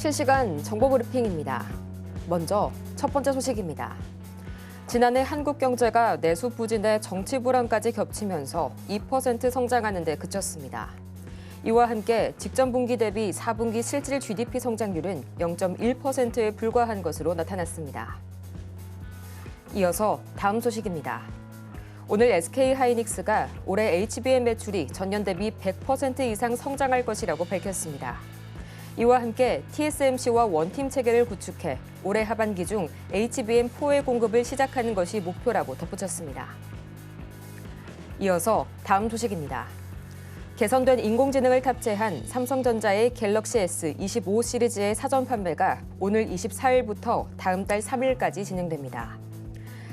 실시간 정보 브리핑입니다. 먼저 첫 번째 소식입니다. 지난해 한국 경제가 내수 부진에 정치 불안까지 겹치면서 2% 성장하는 데 그쳤습니다. 이와 함께 직전 분기 대비 4분기 실질 GDP 성장률은 0.1%에 불과한 것으로 나타났습니다. 이어서 다음 소식입니다. 오늘 SK하이닉스가 올해 HBM 매출이 전년 대비 100% 이상 성장할 것이라고 밝혔습니다. 이와 함께 TSMC와 원팀 체계를 구축해 올해 하반기 중 HBM4의 공급을 시작하는 것이 목표라고 덧붙였습니다. 이어서 다음 소식입니다. 개선된 인공지능을 탑재한 삼성전자의 갤럭시 S25 시리즈의 사전 판매가 오늘 24일부터 다음 달 3일까지 진행됩니다.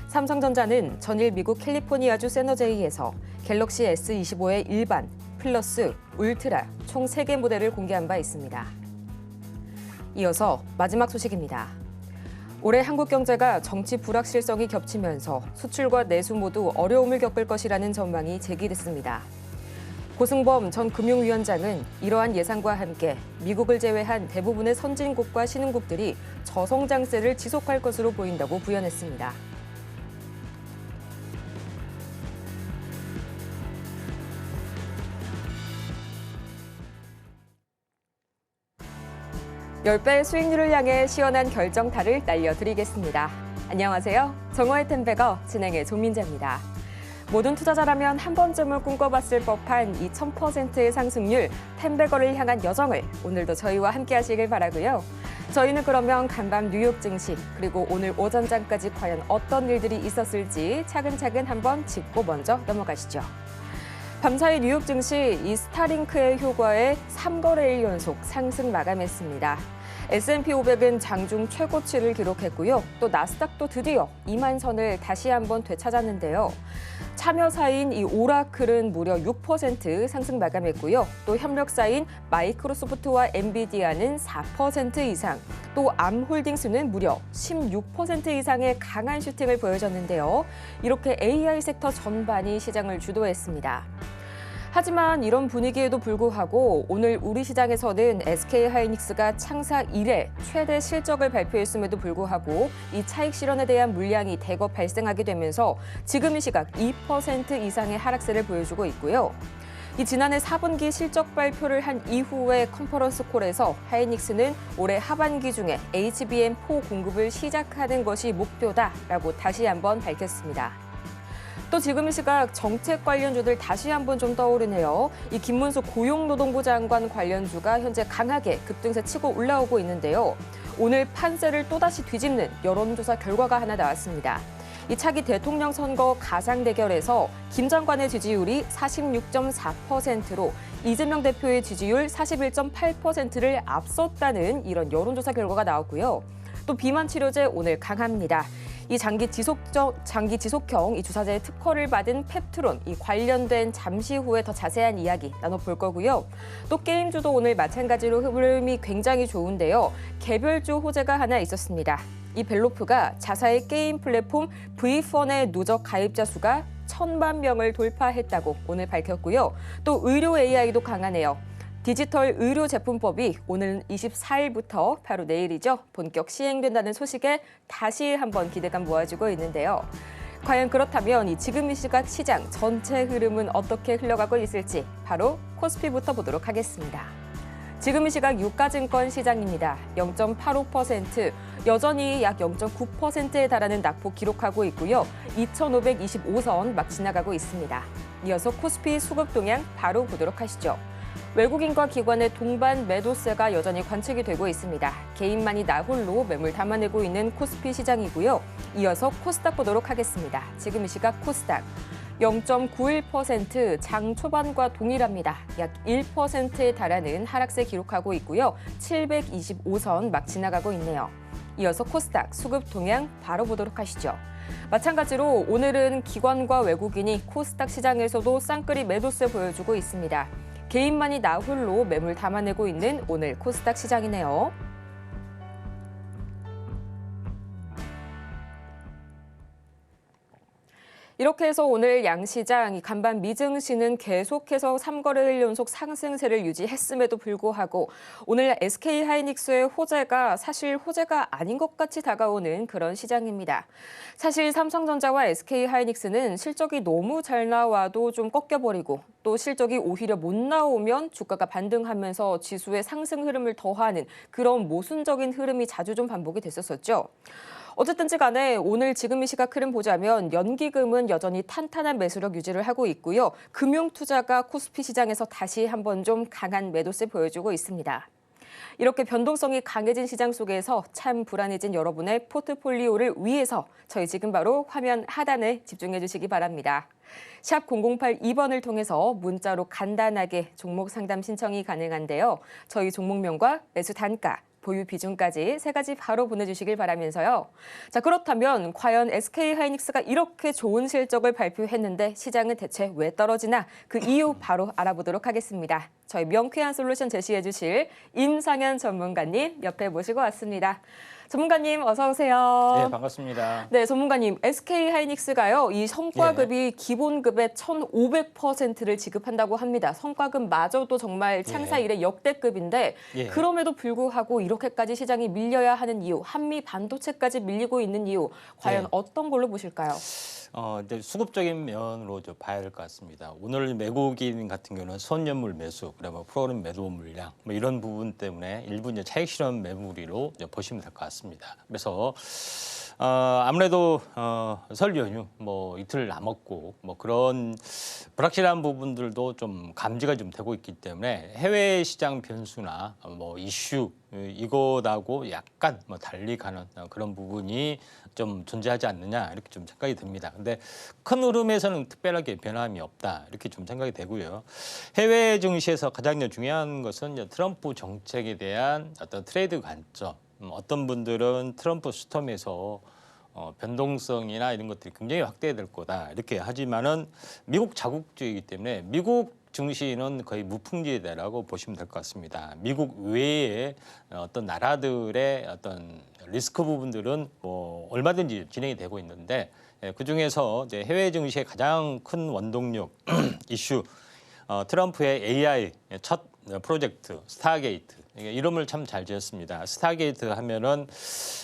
삼성전자는 전일 미국 캘리포니아주 세너제이에서 갤럭시 S25의 일반, 플러스, 울트라 총 3개 모델을 공개한 바 있습니다. 이어서 마지막 소식입니다. 올해 한국 경제가 정치 불확실성이 겹치면서 수출과 내수 모두 어려움을 겪을 것이라는 전망이 제기됐습니다. 고승범 전 금융위원장은 이러한 예상과 함께 미국을 제외한 대부분의 선진국과 신흥국들이 저성장세를 지속할 것으로 보인다고 부연했습니다. (10배) 수익률을 향해 시원한 결정타를 날려드리겠습니다. 안녕하세요. 정호의 템베거 진행의 조민재입니다. 모든 투자자라면 한 번쯤은 꿈꿔봤을 법한 이 1000%의 상승률 템베거를 향한 여정을 오늘도 저희와 함께 하시길 바라고요. 저희는 그러면 간밤 뉴욕 증시 그리고 오늘 오전장까지 과연 어떤 일들이 있었을지 차근차근 한번 짚고 먼저 넘어가시죠. 밤사이 뉴욕 증시 이 스타링크의 효과에 3거래일 연속 상승 마감했습니다. S&P 500은 장중 최고치를 기록했고요. 또 나스닥도 드디어 2만 선을 다시 한번 되찾았는데요. 참여사인 이 오라클은 무려 6% 상승 마감했고요. 또 협력사인 마이크로소프트와 엔비디아는 4% 이상, 또 암홀딩스는 무려 16% 이상의 강한 슈팅을 보여줬는데요. 이렇게 AI 섹터 전반이 시장을 주도했습니다. 하지만 이런 분위기에도 불구하고 오늘 우리 시장에서는 SK하이닉스가 창사 이래 최대 실적을 발표했음에도 불구하고 이 차익 실현에 대한 물량이 대거 발생하게 되면서 지금 이 시각 2% 이상의 하락세를 보여주고 있고요. 이 지난해 4분기 실적 발표를 한 이후에 컨퍼런스 콜에서 하이닉스는 올해 하반기 중에 HBM4 공급을 시작하는 것이 목표다라고 다시 한번 밝혔습니다. 또 지금 이 시각 정책 관련주들 다시 한번 좀 떠오르네요. 이 김문수 고용노동부 장관 관련주가 현재 강하게 급등세 치고 올라오고 있는데요. 오늘 판세를 또다시 뒤집는 여론조사 결과가 하나 나왔습니다. 이 차기 대통령 선거 가상 대결에서 김 장관의 지지율이 46.4%로 이재명 대표의 지지율 41.8%를 앞섰다는 이런 여론조사 결과가 나왔고요. 또 비만 치료제 오늘 강합니다. 이 장기 지속형 이 주사제 특허를 받은 펩트론 이 관련된 잠시 후에 더 자세한 이야기 나눠볼 거고요. 또 게임주도 오늘 마찬가지로 흐름이 굉장히 좋은데요. 개별주 호재가 하나 있었습니다. 이 벨로프가 자사의 게임 플랫폼 V4의 누적 가입자 수가 1000만 명을 돌파했다고 오늘 밝혔고요. 또 의료 AI도 강하네요. 디지털 의료 제품법이 오늘 24일부터 바로 내일이죠. 본격 시행된다는 소식에 다시 한번 기대감 모아지고 있는데요. 과연 그렇다면 이 지금 이 시각 시장 전체 흐름은 어떻게 흘러가고 있을지 바로 코스피부터 보도록 하겠습니다. 지금 이 시각 유가증권 시장입니다. 0.85%, 여전히 약 0.9%에 달하는 낙폭 기록하고 있고요. 2525선 막 지나가고 있습니다. 이어서 코스피 수급 동향 바로 보도록 하시죠. 외국인과 기관의 동반 매도세가 여전히 관측이 되고 있습니다. 개인만이 나홀로 매물 담아내고 있는 코스피 시장이고요. 이어서 코스닥 보도록 하겠습니다. 지금 이 시각 코스닥 0.91% 장 초반과 동일합니다. 약 1%에 달하는 하락세 기록하고 있고요. 725선 막 지나가고 있네요. 이어서 코스닥 수급 동향 바로 보도록 하시죠. 마찬가지로 오늘은 기관과 외국인이 코스닥 시장에서도 쌍끌이 매도세 보여주고 있습니다. 개인만이 나홀로 매물 담아내고 있는 오늘 코스닥 시장이네요. 이렇게 해서 오늘 양시장 간밤 미증시는 계속해서 3거래일 연속 상승세를 유지했음에도 불구하고 오늘 SK하이닉스의 호재가 사실 호재가 아닌 것 같이 다가오는 그런 시장입니다. 사실 삼성전자와 SK하이닉스는 실적이 너무 잘 나와도 좀 꺾여버리고 또 실적이 오히려 못 나오면 주가가 반등하면서 지수의 상승 흐름을 더하는 그런 모순적인 흐름이 자주 좀 반복이 됐었었죠. 어쨌든지 간에 오늘 지금 이 시각 흐름 보자면 연기금은 여전히 탄탄한 매수력 유지를 하고 있고요. 금융투자가 코스피 시장에서 다시 한번 좀 강한 매도세 보여주고 있습니다. 이렇게 변동성이 강해진 시장 속에서 참 불안해진 여러분의 포트폴리오를 위해서 저희 지금 바로 화면 하단에 집중해 주시기 바랍니다. 샵 0082번을 통해서 문자로 간단하게 종목 상담 신청이 가능한데요. 저희 종목명과 매수 단가, 보유 비중까지 3가지 바로 보내주시길 바라면서요. 자, 그렇다면 과연 SK하이닉스가 이렇게 좋은 실적을 발표했는데 시장은 대체 왜 떨어지나 그 이유 바로 알아보도록 하겠습니다. 저희 명쾌한 솔루션 제시해 주실 임상현 전문가님 옆에 모시고 왔습니다. 전문가님 어서 오세요. 네, 반갑습니다. 네, 전문가님. SK하이닉스가요. 이 성과급이 기본급의 1,500%를 지급한다고 합니다. 성과급마저도 정말 창사 이래 역대급인데 그럼에도 불구하고 이렇게까지 시장이 밀려야 하는 이유, 한미 반도체까지 밀리고 있는 이유 과연 어떤 걸로 보실까요? 이제 수급적인 면으로 좀 봐야 될 것 같습니다. 오늘 외국인 같은 경우는 선연물 매수, 그다음에 프로그램 매도 물량 뭐 이런 부분 때문에 일부 이제 차익 실현 매물이로 이제 보시면 될 것 같습니다. 그래서 아무래도 설 연휴 뭐 이틀 남았고 뭐 그런 불확실한 부분들도 좀 감지가 좀 되고 있기 때문에 해외 시장 변수나 뭐 이슈 이거하고 약간 뭐 달리 가는 그런 부분이 좀 존재하지 않느냐 이렇게 좀 생각이 듭니다. 근데 큰 흐름에서는 특별하게 변함이 없다 이렇게 좀 생각이 되고요. 해외 증시에서 가장 중요한 것은 이제 트럼프 정책에 대한 어떤 트레이드 관점. 어떤 분들은 트럼프 스톰에서 변동성이나 이런 것들이 굉장히 확대될 거다 이렇게 하지만은 미국 자국주의이기 때문에 미국 증시는 거의 무풍지대라고 보시면 될 것 같습니다. 미국 외에 어떤 나라들의 어떤 리스크 부분들은 뭐 얼마든지 진행이 되고 있는데 그 중에서 이제 해외 증시의 가장 큰 원동력 이슈 트럼프의 AI 첫 프로젝트 스타게이트 이름을 참 잘 지었습니다. 스타게이트 하면은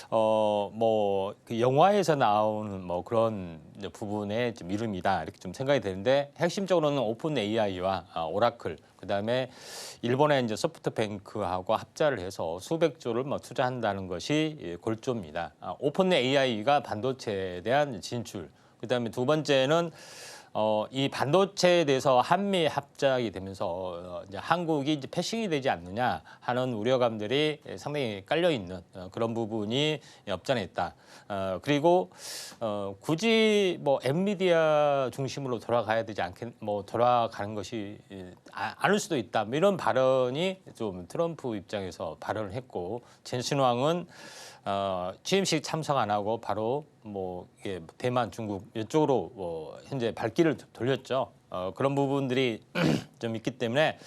뭐 그 영화에서 나오는 뭐 그런 부분의 좀 이름이다 이렇게 좀 생각이 되는데 핵심적으로는 오픈 AI와 오라클 그다음에 일본의 이제 소프트뱅크하고 합작을 해서 수백 조를 뭐 투자한다는 것이 골조입니다. 오픈 AI가 반도체에 대한 진출. 그다음에 두 번째는 이 반도체에 대해서 한미 합작이 되면서 이제 한국이 이제 패싱이 되지 않느냐 하는 우려감들이 상당히 깔려 있는 그런 부분이 없지 않아 있다. 그리고 굳이 뭐 엔비디아 중심으로 돌아가야 되지 않겠 뭐 돌아가는 것이 않을 수도 있다. 뭐 이런 발언이 좀 트럼프 입장에서 발언을 했고 젠신왕은 취임식 참석 안 하고 바로 뭐 대만, 중국 이쪽으로 현재 발길을 돌렸죠. 그런 부분들이 좀 있기 때문에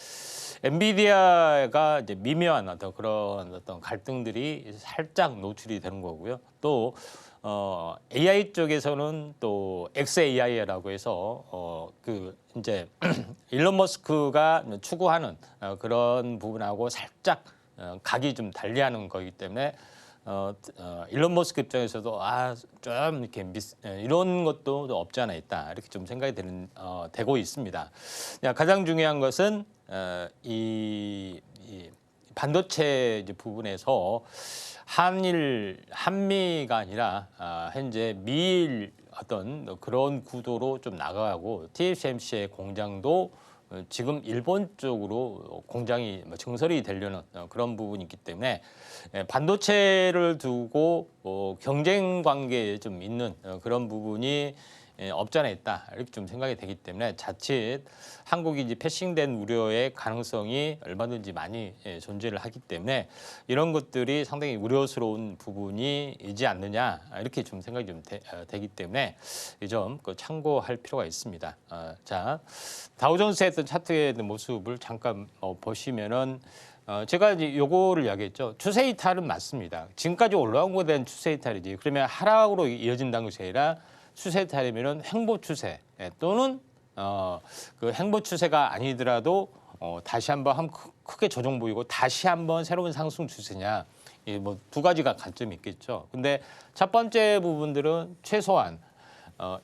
엔비디아가 이제 미묘한 그런 갈등들이 살짝 노출이 되는 거고요. 또 AI 쪽에서는 또 XAI라고 해서 그 이제 일론 머스크가 추구하는 그런 부분하고 살짝 각이 좀 달리하는 거기 때문에 일론 머스크 입장에서도 좀 이렇게 이런 것도 없지 않아 있다 이렇게 좀 생각이 되고 있습니다. 가장 중요한 것은 이 반도체 이제 부분에서 한미가 아니라 현재 미일 어떤 그런 구도로 좀 나가고 TSMC의 공장도 지금 일본 쪽으로 공장이 증설이 되려는 그런 부분이 있기 때문에 반도체를 두고 경쟁 관계에 좀 있는 그런 부분이 없지 않아 있다 이렇게 좀 생각이 되기 때문에 자칫 한국이 이제 패싱된 우려의 가능성이 얼마든지 많이 존재를 하기 때문에 이런 것들이 상당히 우려스러운 부분이 있지 않느냐 이렇게 좀 생각이 좀 되기 때문에 이 점 참고할 필요가 있습니다. 자, 다우존스의 어떤 차트의 모습을 잠깐 보시면은 제가 이제 요거를 이야기했죠. 추세 이탈은 맞습니다. 지금까지 올라온 것에 대한 추세 이탈이지. 그러면 하락으로 이어진다는 것이 아니라 추세 이탈이면은 횡보 추세 또는 그 횡보 추세가 아니더라도 다시 한번 크게 조정 보이고 다시 한번 새로운 상승 추세냐, 뭐 두 가지가 관점이 있겠죠. 근데 첫 번째 부분들은 최소한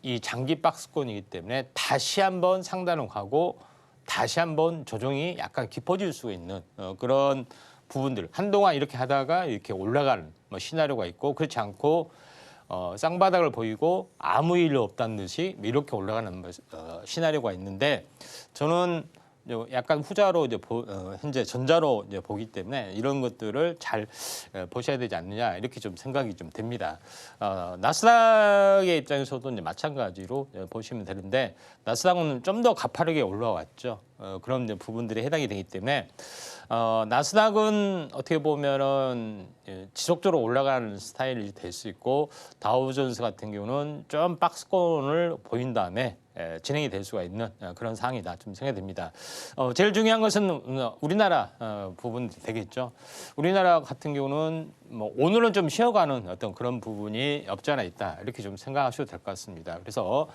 이 장기 박스권이기 때문에 다시 한번 상단을 가고 다시 한번 조정이 약간 깊어질 수 있는 그런 부분들, 한동안 이렇게 하다가 이렇게 올라가는 뭐 시나리오가 있고, 그렇지 않고 쌍바닥을 보이고 아무 일 없다는 듯이 이렇게 올라가는 시나리오가 있는데, 저는 약간 후자로 이제 현재 전자로 이제 보기 때문에 이런 것들을 잘 보셔야 되지 않느냐, 이렇게 좀 생각이 좀 됩니다. 나스닥의 입장에서도 이제 마찬가지로 보시면 되는데, 나스닥은 좀 더 가파르게 올라왔죠. 그런 이제 부분들이 해당이 되기 때문에 나스닥은 어떻게 보면은 지속적으로 올라가는 스타일이 될 수 있고, 다우존스 같은 경우는 좀 박스권을 보인 다음에 진행이 될 수가 있는 그런 상황이다 좀 생각이 됩니다. 제일 중요한 것은 우리나라 부분 되겠죠. 우리나라 같은 경우는 뭐 오늘은 좀 쉬어가는 어떤 그런 부분이 없지 않아 있다, 이렇게 좀 생각하셔도 될 것 같습니다. 그래서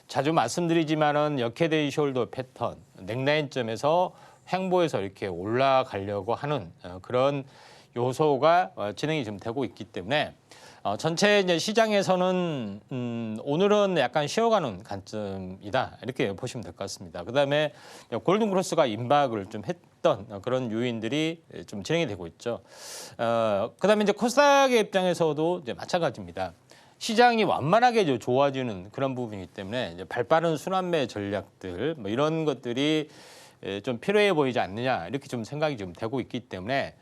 자주 말씀드리지만은 역헤드 숄더 패턴, 넥라인점에서 횡보해서 이렇게 올라가려고 하는 그런 요소가 진행이 좀 되고 있기 때문에 전체 이제 시장에서는 오늘은 약간 쉬어가는 관점이다, 이렇게 보시면 될 것 같습니다. 그다음에 골든크로스가 임박을 좀 했던 그런 요인들이 좀 진행이 되고 있죠. 그다음에 이제 코스닥의 입장에서도 이제 마찬가지입니다. 시장이 완만하게 이제 좋아지는 그런 부분이기 때문에 이제 발빠른 순환매 전략들 뭐 이런 것들이 좀 필요해 보이지 않느냐, 이렇게 좀 생각이 좀 되고 있기 때문에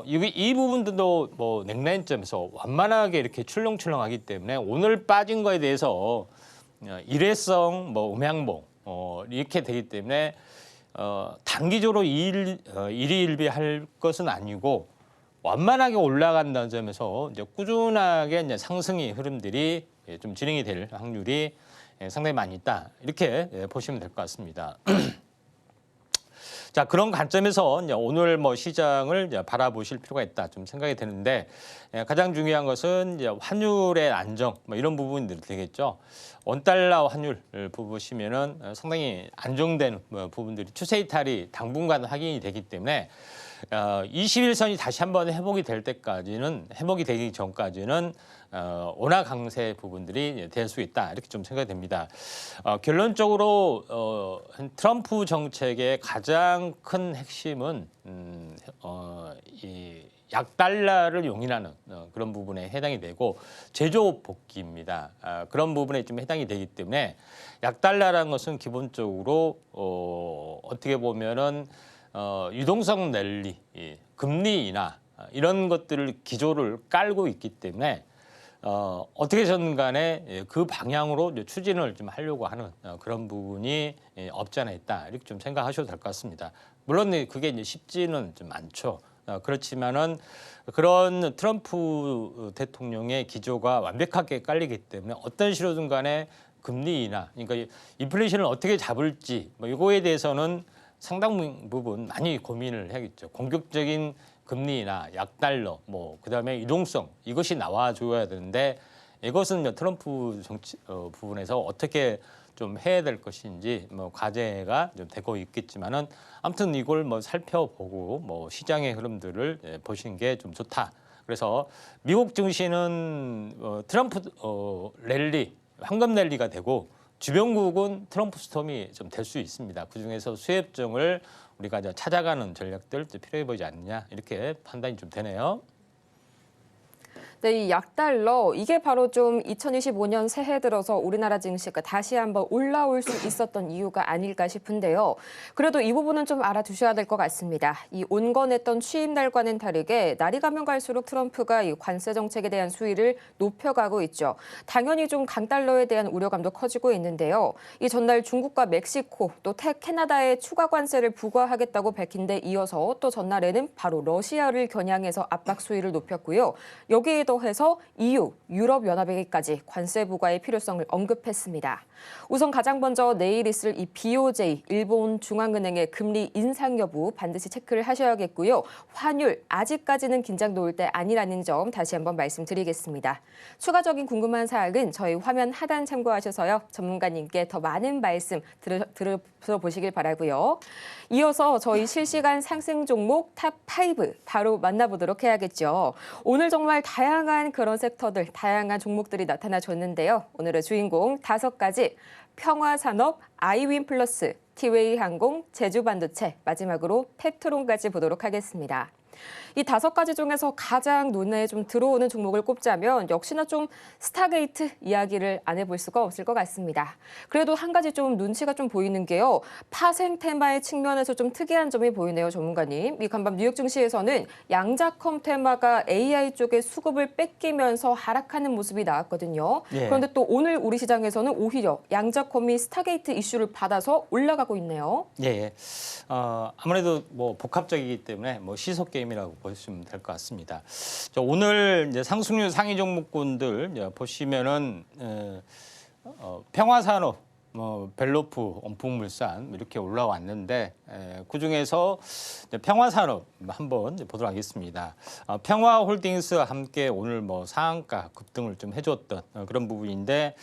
이 부분들도 뭐 넥라인점에서 완만하게 이렇게 출렁출렁하기 때문에 오늘 빠진 거에 대해서 일회성 뭐 음향봉 이렇게 되기 때문에 단기적으로 일희일비할 것은 아니고, 완만하게 올라간다는 점에서 이제 꾸준하게 이제 상승의 흐름들이 좀 진행이 될 확률이 상당히 많이 있다, 이렇게 보시면 될 것 같습니다. 자, 그런 관점에서 이제 오늘 뭐 시장을 이제 바라보실 필요가 있다 좀 생각이 드는데, 가장 중요한 것은 이제 환율의 안정 뭐 이런 부분들이 되겠죠. 원달러 환율을 보시면은 상당히 안정된 부분들이 추세 이탈이 당분간 확인이 되기 때문에 21선이 다시 한번 회복이 될 때까지는, 회복이 되기 전까지는 원화 강세 부분들이 될 수 있다, 이렇게 좀 생각이 됩니다. 결론적으로 트럼프 정책의 가장 큰 핵심은 이 약달러를 용인하는 그런 부분에 해당이 되고, 제조업 복귀입니다. 그런 부분에 좀 해당이 되기 때문에 약달러라는 것은 기본적으로 어떻게 보면은 유동성 랠리, 금리 인하 이런 것들을 기조를 깔고 있기 때문에 어떻게든 간에 그 방향으로 이제 추진을 좀 하려고 하는 그런 부분이 없지 않아 있다, 이렇게 좀 생각하셔도 될 것 같습니다. 물론 그게 이제 쉽지는 좀 않죠. 그렇지만은 그런 트럼프 대통령의 기조가 완벽하게 깔리기 때문에 어떤 식으로든 간에 금리 인하, 그러니까 인플레이션을 어떻게 잡을지 뭐 이거에 대해서는 상당 부분 많이 고민을 해야겠죠. 공격적인 금리나 약달러, 뭐 그다음에 유동성, 이것이 나와줘야 되는데, 이것은 트럼프 정치 부분에서 어떻게 좀 해야 될 것인지 뭐 과제가 좀 되고 있겠지만은, 아무튼 이걸 뭐 살펴보고 뭐 시장의 흐름들을 보시는 게 좀 좋다. 그래서 미국 증시는 트럼프 랠리, 황금 랠리가 되고, 주변국은 트럼프 스톰이 좀 될 수 있습니다. 그중에서 수혜점을 우리가 이제 찾아가는 전략들 필요해 보이지 않느냐, 이렇게 판단이 좀 되네요. 네, 이 약달러 이게 바로 좀 2025년 새해 들어서 우리나라 증시가 다시 한번 올라올 수 있었던 이유가 아닐까 싶은데요. 그래도 이 부분은 좀 알아두셔야 될 것 같습니다. 이 온건했던 취임 날과는 다르게 날이 가면 갈수록 트럼프가 이 관세 정책에 대한 수위를 높여가고 있죠. 당연히 좀 강달러에 대한 우려감도 커지고 있는데요. 이 전날 중국과 멕시코 또 캐나다에 추가 관세를 부과하겠다고 밝힌 데 이어서 또 전날에는 바로 러시아를 겨냥해서 압박 수위를 높였고요. 여기에 더해서 EU, 유럽연합에게까지 관세 부과의 필요성을 언급했습니다. 우선 가장 먼저 내일 있을 이 BOJ, 일본 중앙은행의 금리 인상 여부 반드시 체크를 하셔야겠고요. 환율, 아직까지는 긴장 놓을 때 아니라는 점 다시 한번 말씀드리겠습니다. 추가적인 궁금한 사항은 저희 화면 하단 참고하셔서요. 전문가님께 더 많은 말씀 들어보시길 바라고요. 이어서 저희 실시간 상승 종목 탑5 바로 만나보도록 해야겠죠. 오늘 정말 다양한 그런 섹터들, 다양한 종목들이 나타나줬는데요. 오늘의 주인공 5가지, 평화산업, 아이윈플러스, 티웨이항공, 제주반도체, 마지막으로 펩트론까지 보도록 하겠습니다. 이 5가지 중에서 가장 눈에 좀 들어오는 종목을 꼽자면 역시나 좀 스타게이트 이야기를 안 해볼 수가 없을 것 같습니다. 그래도 한 가지 좀 눈치가 좀 보이는 게요. 파생 테마의 측면에서 좀 특이한 점이 보이네요, 전문가님. 이 간밤 뉴욕 증시에서는 양자컴 테마가 AI 쪽에 수급을 뺏기면서 하락하는 모습이 나왔거든요. 예. 그런데 또 오늘 우리 시장에서는 오히려 양자컴이 스타게이트 이슈를 받아서 올라가고 있네요. 예. 아무래도 뭐 복합적이기 때문에 뭐 시속 게임이라고 보시면 될 것 같습니다. 오늘 이제 상승률 상위 종목군들 이제 보시면은 평화산업, 벨로프, 원풍물산 이렇게 올라왔는데 그 중에서 평화산업 한번 보도록 하겠습니다. 평화홀딩스와 함께 오늘 뭐 상한가 급등을 좀 해줬던 그런 부분인데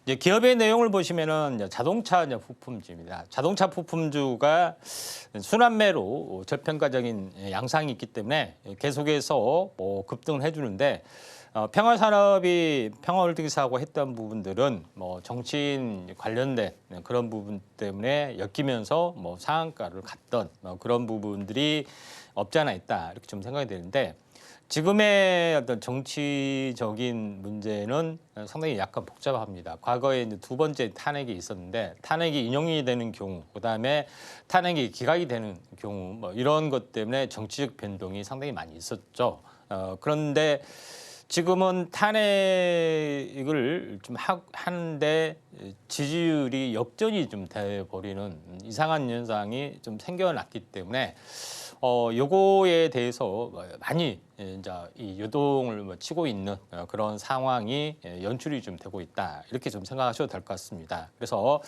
이제 기업의 내용을 보시면은 이제 자동차 부품주입니다. 자동차 부품주가 순환매로 저평가적인 양상이 있기 때문에 계속해서 뭐 급등을 해주는데. 평화산업이 평화홀딩스하고 했던 부분들은 뭐 정치인 관련된 그런 부분 때문에 엮이면서 뭐 상한가를 갔던 그런 부분들이 없지 않아 있다 이렇게 좀 생각이 되는데 지금의 어떤 정치적인 문제는 상당히 약간 복잡합니다. 과거에 이제 2번째 탄핵이 있었는데 탄핵이 인용이 되는 경우, 그다음에 탄핵이 기각이 되는 경우 뭐 이런 것 때문에 정치적 변동이 상당히 많이 있었죠. 그런데 지금은 탄핵을 좀 하는데 지지율이 역전이 좀 돼버리는 이상한 현상이 좀 생겨났기 때문에 요거에 대해서 많이 이제 이 요동을 치고 있는 그런 상황이 연출이 좀 되고 있다 이렇게 좀 생각하셔도 될 것 같습니다. 그래서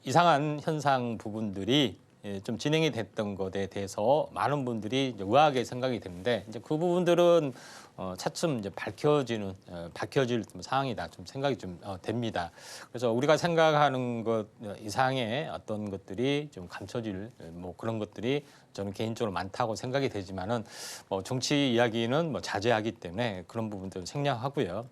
이상한 현상 부분들이 좀 진행이 됐던 것에 대해서 많은 분들이 이제 의아하게 생각이 되는데 이제 그 부분들은 차츰 이제 밝혀질 좀 상황이다 좀 생각이 좀 됩니다. 그래서 우리가 생각하는 것 이상의 어떤 것들이 좀 감춰질 뭐 그런 것들이 저는 개인적으로 많다고 생각이 되지만은 뭐 정치 이야기는 뭐 자제하기 때문에 그런 부분들은 생략하고요.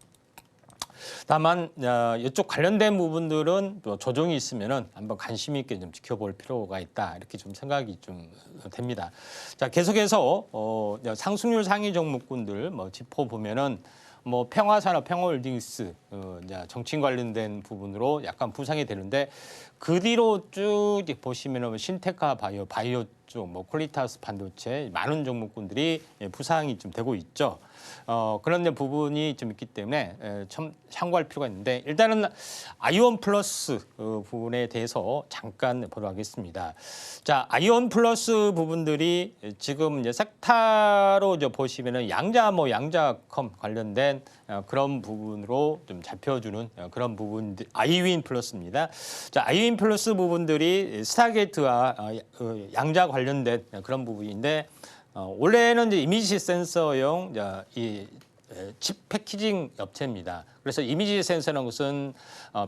다만 이쪽 관련된 부분들은 또 조정이 있으면은 한번 관심 있게 좀 지켜볼 필요가 있다 이렇게 좀 생각이 좀 됩니다. 자 계속해서 상승률 상위 종목군들 뭐 짚어 보면은 뭐 평화산업, 평화홀딩스 정치인 관련된 부분으로 약간 부상이 되는데 그 뒤로 쭉 보시면은 신테카 바이오 쪽, 뭐 퀄리타스 반도체 많은 종목군들이 부상이 좀 되고 있죠. 그런 부분이 좀 있기 때문에 참 참고할 필요가 있는데 일단은 아이온 플러스 부분에 대해서 잠깐 보도록 하겠습니다. 자, 아이온 플러스 부분들이 지금 이제 섹타로 보시면은 양자컴 관련된 그런 부분으로 좀 잡혀주는 그런 부분들 아이윈 플러스입니다. 자, 아이윈 플러스 부분들이 스타게이트와 양자 관련된 그런 부분인데 원래는 이제 이미지 센서용 이 칩 패키징 업체입니다. 그래서 이미지 센서라는 것은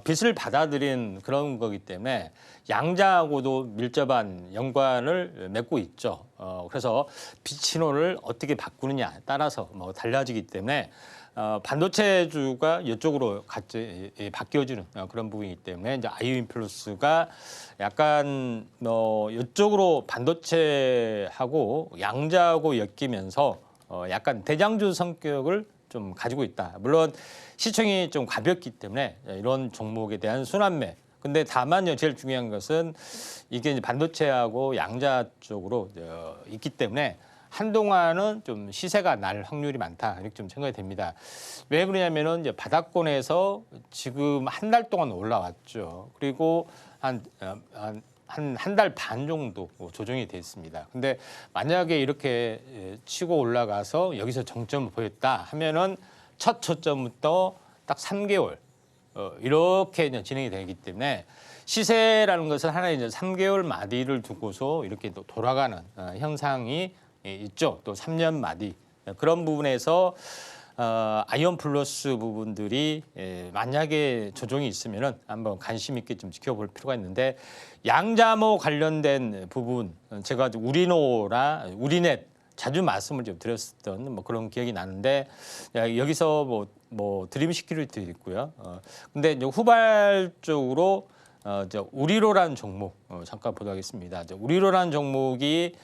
빛을 받아들인 그런 거기 때문에 양자하고도 밀접한 연관을 맺고 있죠. 그래서 빛 신호를 어떻게 바꾸느냐에 따라서 뭐 달라지기 때문에 반도체주가 이쪽으로 같이 바뀌어지는 그런 부분이기 때문에 이제 아이윈 플러스가 약간 이쪽으로 반도체하고 양자하고 엮이면서 약간 대장주 성격을 좀 가지고 있다. 물론 시총이 좀 가볍기 때문에 이런 종목에 대한 순환매. 근데 다만요 제일 중요한 것은 이게 이제 반도체하고 양자 쪽으로 있기 때문에 한동안은 좀 시세가 날 확률이 많다 이렇게 좀 생각이 됩니다. 왜 그러냐면은 이제 바닥권에서 지금 한 달 동안 올라왔죠. 그리고 한 한 달 반 정도 조정이 됐습니다. 근데 만약에 이렇게 치고 올라가서 여기서 정점을 보였다 하면은 첫 초점부터 딱 3개월 이렇게 이제 진행이 되기 때문에 시세라는 것은 하나의 이제 3개월 마디를 두고서 이렇게 또 돌아가는 현상이 있죠. 또 3년 마디 그런 부분에서 아이온 플러스 부분들이 만약에 조정이 있으면은 한번 관심 있게 좀 지켜볼 필요가 있는데 양자모 관련된 부분 제가 우리노라 우리넷 자주 말씀을 좀 드렸었던 뭐 그런 기억이 나는데 여기서 뭐 드림 시큐리티 있고요. 근데 이제 후발적으로 우리로라는 종목 잠깐 보도록 하겠습니다. 우리로라는 종목이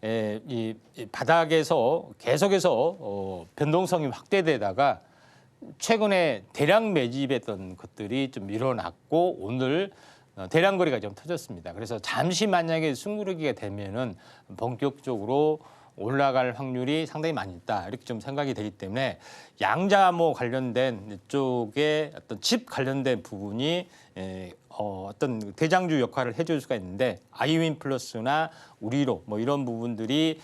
이 바닥에서 계속해서 변동성이 확대되다가 최근에 대량 매집했던 것들이 좀 밀어났고 오늘 대량 거래가 좀 터졌습니다. 그래서 잠시 만약에 숨고르기가 되면은 본격적으로 올라갈 확률이 상당히 많이 있다 이렇게 좀 생각이 되기 때문에 양자모 관련된 쪽에 어떤 칩 관련된 부분이 어떤 대장주 역할을 해줄 수가 있는데 아이윈 플러스나 우리로 뭐 이런 부분들이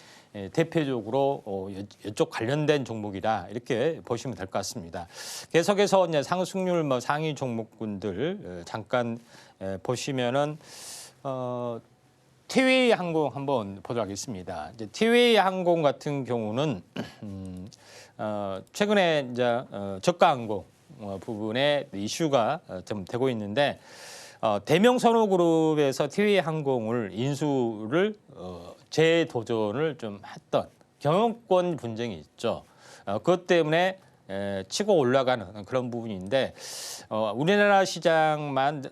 대표적으로 이쪽 관련된 종목이다 이렇게 보시면 될 것 같습니다. 계속해서 이제 상승률 뭐 상위 종목군들 잠깐 보시면은 티웨이 항공 한번 보도록 하겠습니다. 이제 티웨이 항공 같은 경우는 최근에 이제 저가 항공 부분에 이슈가 좀 되고 있는데 대명 선호그룹에서 티웨이 항공을 인수를 재도전을 좀 했던 경영권 분쟁이 있죠. 그것 때문에 치고 올라가는 그런 부분인데 우리나라 시장만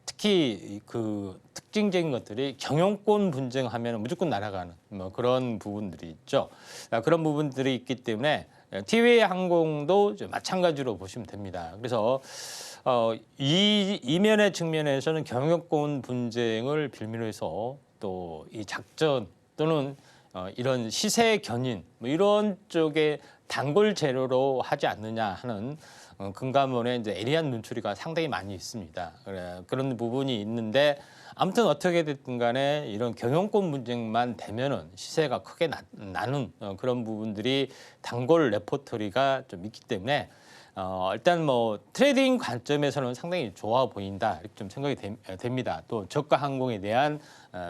특히 그 특징적인 것들이 경영권 분쟁하면 무조건 날아가는 뭐 그런 부분들이 있죠. 그런 부분들이 있기 때문에 티웨이 항공도 마찬가지로 보시면 됩니다. 그래서 이 이면의 측면에서는 경영권 분쟁을 빌미로 해서 또 이 작전 또는 이런 시세 견인 뭐 이런 쪽에 단골 재료로 하지 않느냐 하는 금감원의 이제 애리한 눈초리가 상당히 많이 있습니다. 그런 부분이 있는데 아무튼 어떻게 됐든 간에 이런 경영권 분쟁만 되면은 시세가 크게 나는 그런 부분들이 단골 레포터리가 좀 있기 때문에 일단 뭐 트레이딩 관점에서는 상당히 좋아 보인다 이렇게 좀 생각이 됩니다. 또 저가 항공에 대한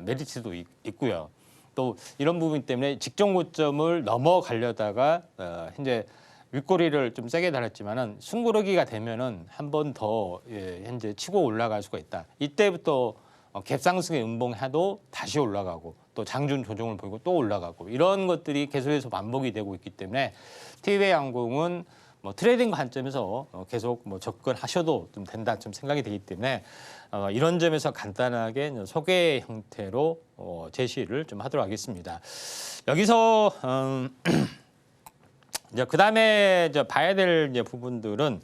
메리트도 있고요. 또 이런 부분 때문에 직전 고점을 넘어가려다가 현재 윗꼬리를 좀 세게 달았지만은 숨고르기가 되면은 한 번 더 현재 치고 올라갈 수가 있다. 이때부터 갭상승에 음봉해도 다시 올라가고 또 장중 조정을 보이고 또 올라가고 이런 것들이 계속해서 반복이 되고 있기 때문에 티웨이 항공은 뭐 트레이딩 관점에서 계속 뭐 접근하셔도 좀 된다 좀 생각이 되기 때문에 이런 점에서 간단하게 소개 형태로 제시를 좀 하도록 하겠습니다. 여기서 이제 그다음에 이제 봐야 될 이제 부분들은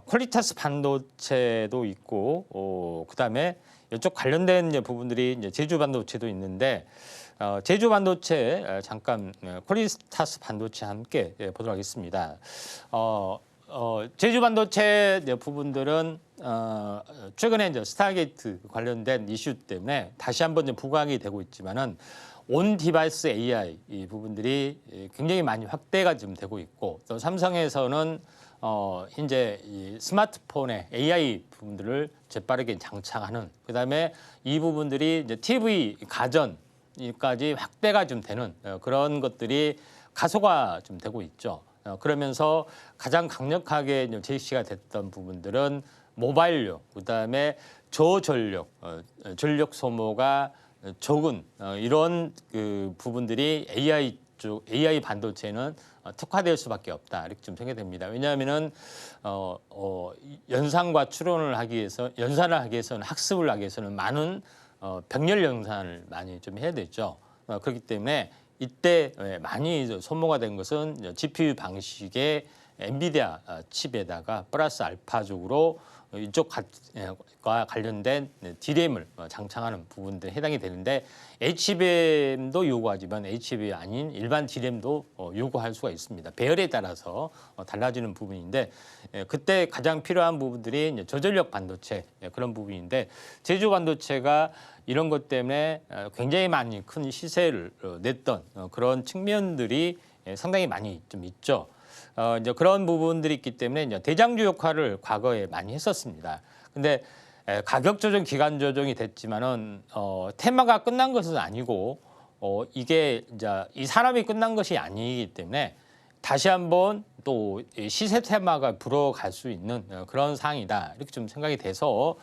퀄리타스 반도체도 있고 그다음에 이쪽 관련된 이제 부분들이 이제 제주 반도체도 있는데 제주 반도체 잠깐 퀄리타스 반도체 함께 보도록 하겠습니다. 제주 반도체 부분들은 최근에 이제 스타게이트 관련된 이슈 때문에 다시 한번 이제 부각이 되고 있지만은 온 디바이스 AI 이 부분들이 굉장히 많이 확대가 좀 되고 있고 또 삼성에서는 현재 이 스마트폰에 AI 부분들을 재빠르게 장착하는 그다음에 이 부분들이 이제 TV 가전까지 확대가 좀 되는 그런 것들이 가소가 좀 되고 있죠. 그러면서 가장 강력하게 제시가 됐던 부분들은 모바일용, 그다음에 저전력, 전력 소모가 적은 이런 그 부분들이 AI 반도체는 특화될 수밖에 없다 이렇게 좀 생각됩니다. 왜냐하면은 연산과 추론을 하기 위해서 연산을 하기 위해서는 학습을 하기 위해서는 많은 병렬 연산을 많이 좀 해야 되죠. 그렇기 때문에 이때 많이 소모가 된 것은 GPU 방식의 엔비디아 칩에다가 플러스 알파적으로 이쪽과 관련된 DRAM을 장착하는 부분들에 해당이 되는데 HBM도 요구하지만 HBM이 아닌 일반 DRAM도 요구할 수가 있습니다. 배열에 따라서 달라지는 부분인데 그때 가장 필요한 부분들이 이제 저전력 반도체 그런 부분인데 제조 반도체가 이런 것 때문에 굉장히 많이 큰 시세를 냈던 그런 측면들이 상당히 많이 좀 있죠. 이제 그런 부분들이 있기 때문에 이제 대장주 역할을 과거에 많이 했었습니다. 근데 가격 조정, 기간 조정이 됐지만은 테마가 끝난 것은 아니고 이게 이제 이 사람이 끝난 것이 아니기 때문에 다시 한번 또 시세 테마가 불어갈 수 있는 그런 상황이다 이렇게 좀 생각이 돼서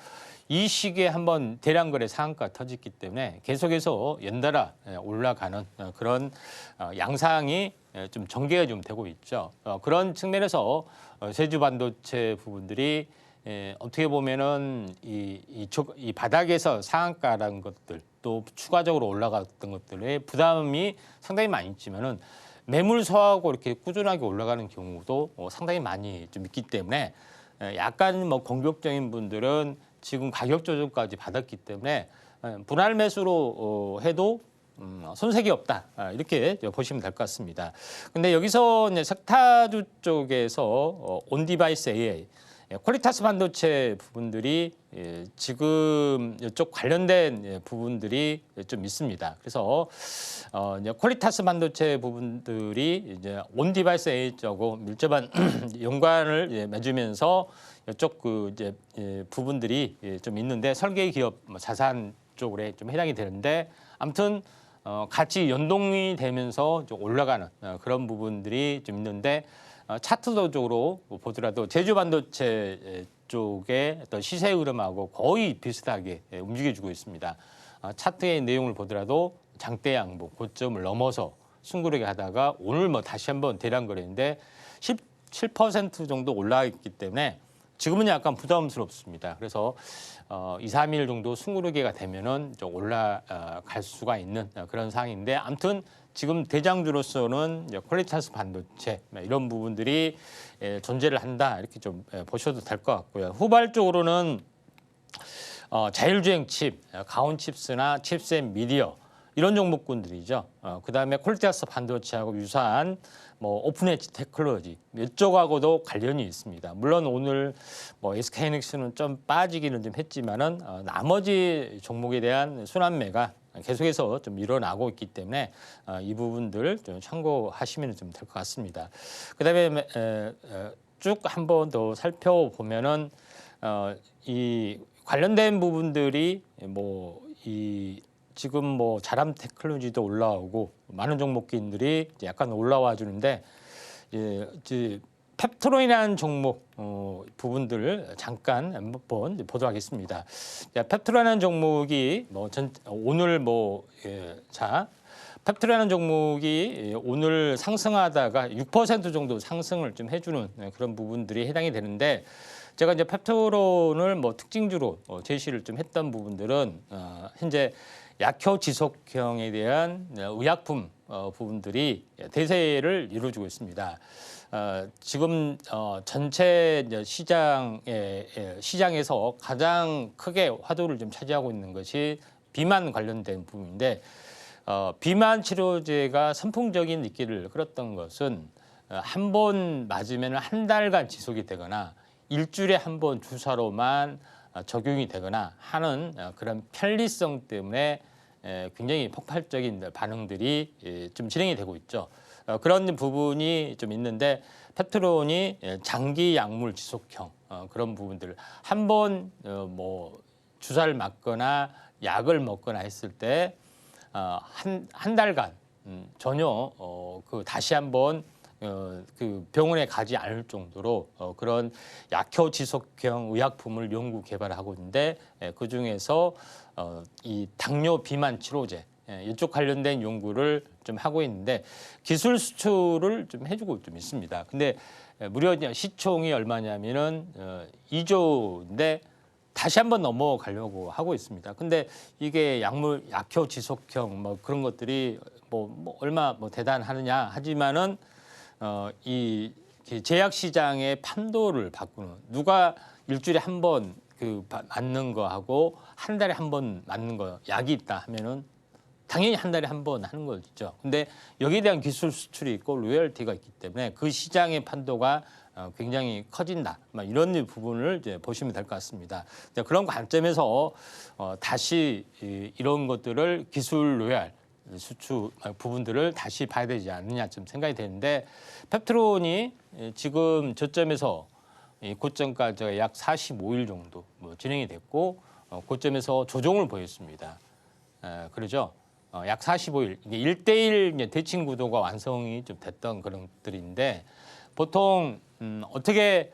이 시기에 한번 대량거래 상한가 터졌기 때문에 계속해서 연달아 올라가는 그런 양상이 좀 전개가 좀 되고 있죠. 그런 측면에서 제주 반도체 부분들이 어떻게 보면은 이 바닥에서 상한가라는 것들 또 추가적으로 올라갔던 것들의 부담이 상당히 많이 있지만은 매물서하고 이렇게 꾸준하게 올라가는 경우도 상당히 많이 좀 있기 때문에 약간 뭐 공격적인 분들은 지금 가격 조정까지 받았기 때문에 분할 매수로 해도 손색이 없다 이렇게 보시면 될 것 같습니다. 근데 여기서 이제 석타주 쪽에서 온디바이스 AI 퀄리타스 반도체 부분들이 지금 이쪽 관련된 부분들이 좀 있습니다. 그래서 이제 퀄리타스 반도체 부분들이 이제 온디바이스 AI 쪽하고 밀접한 연관을 맺으면서 이쪽 그 이제 부분들이 좀 있는데 설계 기업 자산 쪽으로 좀 해당이 되는데 아무튼 같이 연동이 되면서 좀 올라가는 그런 부분들이 좀 있는데 차트적으로 보더라도 제주 반도체 쪽의 어떤 시세 흐름하고 거의 비슷하게 움직여주고 있습니다. 차트의 내용을 보더라도 장대 양봉 고점을 넘어서 숨고르게 하다가 오늘 뭐 다시 한번 대량 거래인데 17% 정도 올라있기 때문에 지금은 약간 부담스럽습니다. 그래서 2, 3일 정도 숨고르기가 되면은 좀 올라갈 수가 있는 그런 상황인데 아무튼 지금 대장주로서는 퀄리타스 반도체 이런 부분들이 존재를 한다 이렇게 좀 보셔도 될 것 같고요. 후발적으로는 자율주행 칩, 가온 칩스나 칩셋 미디어 이런 종목군들이죠. 그다음에 퀄리타스 반도체하고 유사한 뭐 오픈 엣지 테크놀로지 이쪽하고도 관련이 있습니다. 물론 오늘 뭐 SK하이닉스는 좀 빠지기는 좀 했지만은 나머지 종목에 대한 순환매가 계속해서 좀 일어나고 있기 때문에 이 부분들 좀 참고하시면 좀 될 것 같습니다. 그다음에 쭉 한번 더 살펴보면은 이 관련된 부분들이 지금 뭐 자람 테크놀로지도 올라오고 많은 종목들이 약간 올라와 주는데 이제 펩트론이라는 종목 부분들을 잠깐 한번 보도록 하겠습니다. 펩트론이라는 종목이 오늘 펩트론이라는 종목이 오늘 상승하다가 6% 정도 상승을 좀 해주는 그런 부분들이 해당이 되는데 제가 이제 펩트론을 뭐 특징주로 제시를 좀 했던 부분들은 현재 약효 지속형에 대한 의약품 부분들이 대세를 이루어주고 있습니다. 지금 전체 시장에서 가장 크게 화두를 좀 차지하고 있는 것이 비만 관련된 부분인데 비만 치료제가 선풍적인 인기를 끌었던 것은 한 번 맞으면 한 달간 지속이 되거나 일주일에 한 번 주사로만 적용이 되거나 하는 그런 편리성 때문에 굉장히 폭발적인 반응들이 좀 진행이 되고 있죠. 그런 부분이 좀 있는데 펩트론이 장기 약물 지속형 그런 부분들 한 번 뭐 주사를 맞거나 약을 먹거나 했을 때 한 달간 전혀 그 다시 한번 그 병원에 가지 않을 정도로 그런 약효 지속형 의약품을 연구 개발하고 있는데 그 중에서 이 당뇨 비만 치료제 이쪽 관련된 연구를 좀 하고 있는데 기술 수출을 좀 해주고 좀 있습니다. 근데 무려 시총이 얼마냐면은 2조인데 다시 한번 넘어가려고 하고 있습니다. 근데 이게 약물 약효 지속형 뭐 그런 것들이 뭐 얼마 대단하느냐 하지만은 이 제약 시장의 판도를 바꾸는 누가 일주일에 한 번 그 맞는 거 하고 한 달에 한 번 맞는 거 약이 있다 하면은 당연히 한 달에 한 번 하는 거죠. 근데 여기에 대한 기술 수출이 있고 로열티가 있기 때문에 그 시장의 판도가 굉장히 커진다. 이런 부분을 이제 보시면 될 것 같습니다. 그런 관점에서 다시 이런 것들을 기술 로열 수출 부분들을 다시 봐야 되지 않느냐 좀 생각이 되는데 펩트론이 지금 저점에서 이 고점까지 약 45일 정도 진행이 됐고 고점에서 조정을 보였습니다. 그러죠. 약 45일 이게 1대1 대칭 구도가 완성이 좀 됐던 그런 것들인데 보통 어떻게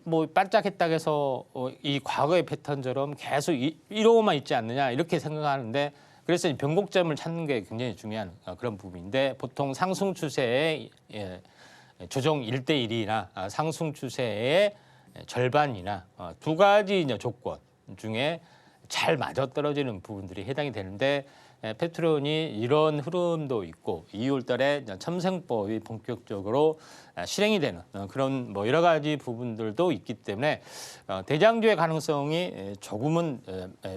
뭐 반짝했다 해서 이 과거의 패턴처럼 계속 이러고만 있지 않느냐 이렇게 생각하는데 그래서 이 변곡점을 찾는 게 굉장히 중요한 그런 부분인데 보통 상승 추세의 조정 1대1이나 상승 추세의 절반이나 두 가지 이제 조건 중에 잘 맞아떨어지는 부분들이 해당이 되는데 펩트론이 이런 흐름도 있고 2월 달에 첨생법이 본격적으로 실행이 되는 그런 뭐 여러 가지 부분들도 있기 때문에 대장주의 가능성이 조금은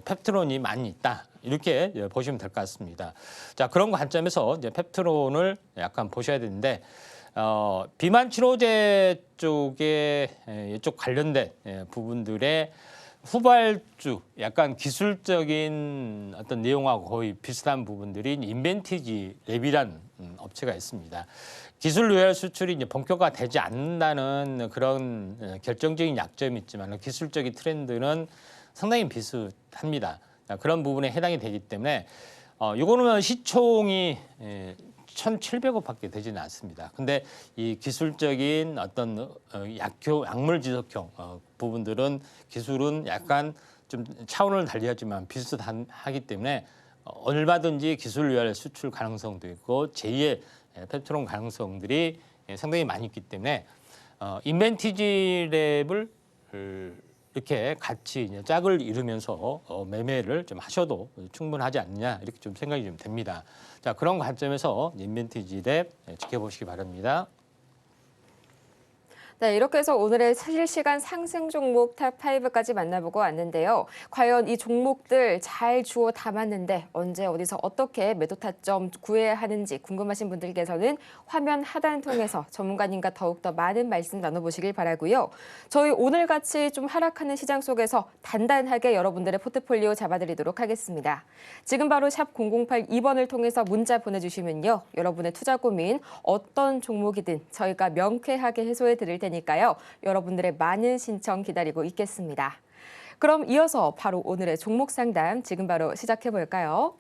펩트론이 많이 있다. 이렇게 보시면 될 것 같습니다. 자, 그런 관점에서 이제 펩트론을 약간 보셔야 되는데 비만 치료제 쪽에 이쪽 관련된 부분들의 후발주, 약간 기술적인 어떤 내용하고 거의 비슷한 부분들인 인벤티지 랩이라는 업체가 있습니다. 기술 로열 수출이 이제 본격화되지 않는다는 그런 결정적인 약점이 있지만 기술적인 트렌드는 상당히 비슷합니다. 그런 부분에 해당이 되기 때문에 이거는 시총이 1,700억밖에 되지는 않습니다. 근데 이 기술적인 어떤 약물 지속형 부분들은 기술은 약간 좀 차원을 달리하지만 비슷하기 때문에 얼마든지 기술 로열 수출 가능성도 있고 제2의 펩트론 가능성들이 상당히 많이 있기 때문에 인벤티지 랩을 이렇게 같이 이제 짝을 이루면서 매매를 좀 하셔도 충분하지 않느냐 이렇게 좀 생각이 좀 됩니다. 자, 그런 관점에서 인벤티지 랩 지켜보시기 바랍니다. 네, 이렇게 해서 오늘의 실시간 상승 종목 탑5까지 만나보고 왔는데요. 과연 이 종목들 잘 주워 담았는데 언제 어디서 어떻게 매도 타점 구해야 하는지 궁금하신 분들께서는 화면 하단 통해서 전문가님과 더욱더 많은 말씀 나눠보시길 바라고요. 저희 오늘같이 좀 하락하는 시장 속에서 단단하게 여러분들의 포트폴리오 잡아드리도록 하겠습니다. 지금 바로 샵 0082번을 통해서 문자 보내주시면요. 여러분의 투자 고민 어떤 종목이든 저희가 명쾌하게 해소해 드릴 테니까요. 여러분들의 많은 신청 기다리고 있겠습니다. 그럼 이어서 바로 오늘의 종목 상담 지금 바로 시작해 볼까요?